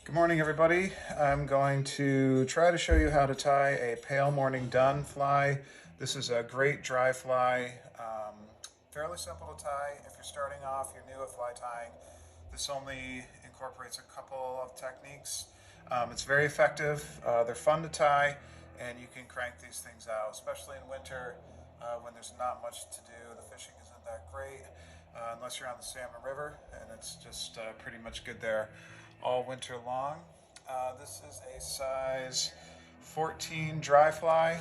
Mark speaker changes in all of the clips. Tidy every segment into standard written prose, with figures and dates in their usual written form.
Speaker 1: Good morning, everybody. I'm going to try to show you how to tie a pale morning dun fly. This is a great dry fly, fairly simple to tie. If you're starting off, you're new at fly tying, this only incorporates a couple of techniques. It's very effective. They're fun to tie, and you can crank these things out, especially in winter when there's not much to do. The fishing isn't that great unless you're on the Salmon River, and it's just pretty much good there all winter long. This is a size 14 dry fly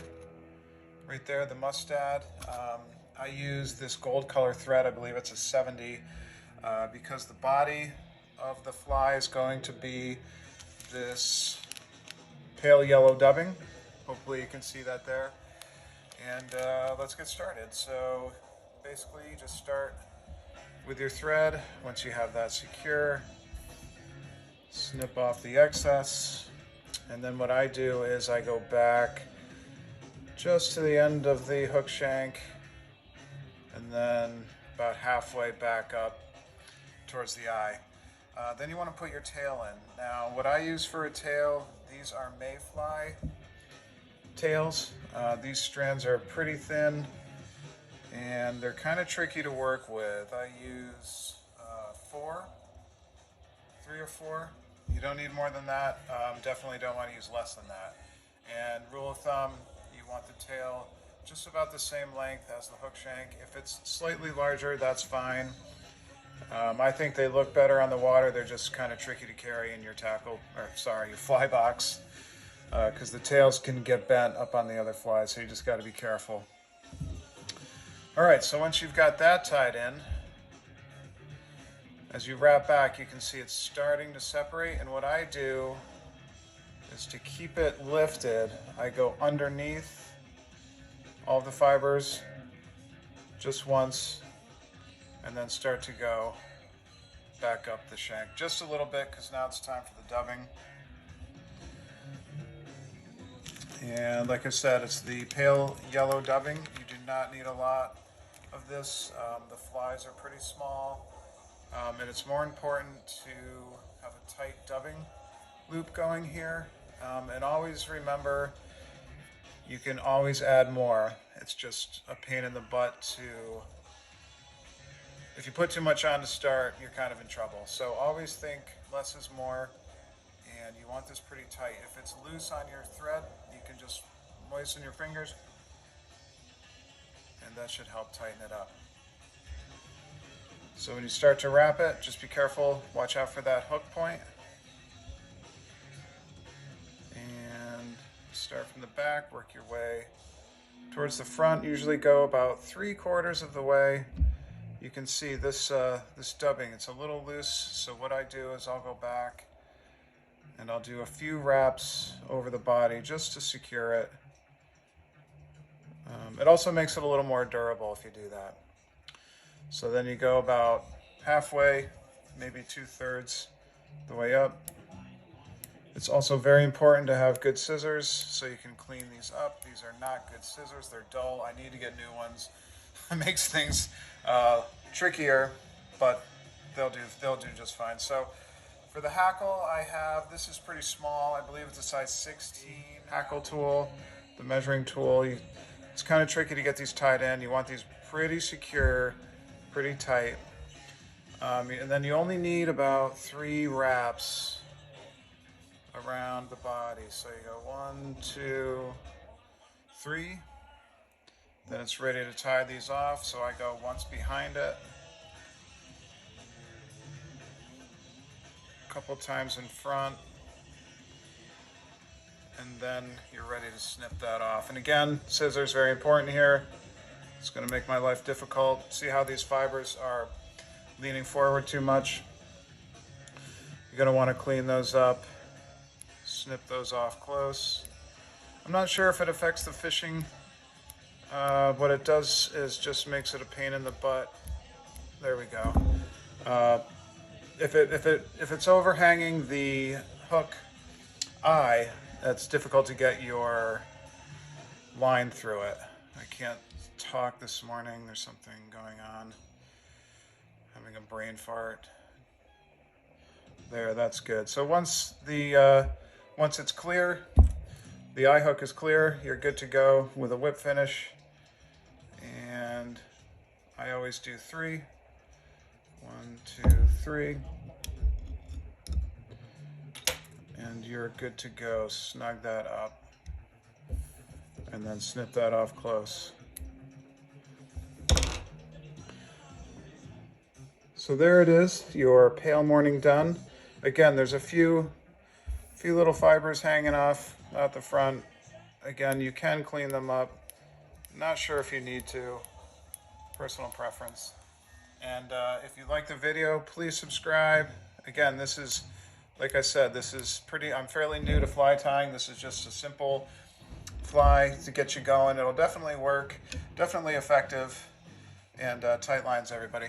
Speaker 1: right there, the mustad. I use this gold color thread. I believe it's a 70 because the body of the fly is going to be this pale yellow dubbing. Hopefully you can see that there. And let's get started. So basically you just start with your thread. Once you have that secure, snip off the excess, and then what I do is I go back just to the end of the hook shank and then about halfway back up towards the eye. Then you want to put your tail in. Now what I use for a tail, these are mayfly tails. These strands are pretty thin and they're kind of tricky to work with. I use 3 or 4. You don't need more than that. Definitely don't want to use less than that. And rule of thumb, you want the tail just about the same length as the hook shank. If it's slightly larger, that's fine. I think they look better on the water. They're just kind of tricky to carry in your your fly box, because the tails can get bent up on the other flies, so you just got to be careful. All right, so once you've got that tied in, as you wrap back, you can see it's starting to separate, and what I do is to keep it lifted, I go underneath all the fibers just once, and then start to go back up the shank just a little bit, because now it's time for the dubbing. And like I said, it's the pale yellow dubbing. You do not need a lot of this. The flies are pretty small. And it's more important to have a tight dubbing loop going here. And always remember, you can always add more. It's just a pain in the butt to, if you put too much on to start, you're kind of in trouble. So always think less is more, and you want this pretty tight. If it's loose on your thread, you can just moisten your fingers, and that should help tighten it up. So when you start to wrap it, just be careful, watch out for that hook point. And start from the back, work your way towards the front. Usually go about 3/4 of the way. You can see this, this dubbing, it's a little loose, so what I do is I'll go back and I'll do a few wraps over the body just to secure it. It also makes it a little more durable if you do that. So then you go about halfway, maybe 2/3 the way up. It's also very important to have good scissors so you can clean these up. These are not good scissors, they're dull. I need to get new ones. It makes things trickier, but they'll do just fine. So for the hackle, I have, this is pretty small. I believe it's a size 16 hackle tool, the measuring tool. It's kind of tricky to get these tied in. You want these pretty secure, pretty tight. And then you only need about 3 wraps around the body. So you go 1, 2, 3. Then it's ready to tie these off. So I go once behind it, a couple times in front, and then you're ready to snip that off. And again, scissors very important here. It's going to make my life difficult. See how these fibers are leaning forward too much? You're going to want to clean those up, snip those off close. I'm not sure if it affects the fishing. What it does is just makes it a pain in the butt. There we go. If it's overhanging the hook eye, it's difficult to get your line through it. I can't talk this morning. There's something going on. Having a brain fart. There, that's good. So once it's clear, the eye hook is clear, you're good to go with a whip finish. And I always do 3. 1, 2, 3. And you're good to go. Snug that up. And then snip that off close. So there it is, your pale morning done. Again, there's a few little fibers hanging off at the front. Again, you can clean them up. Not sure if you need to. Personal preference. And if you like the video, please subscribe. Again, this is, like I said, I'm fairly new to fly tying. This is just a simple fly to get you going. It'll definitely work, definitely effective, and tight lines, everybody.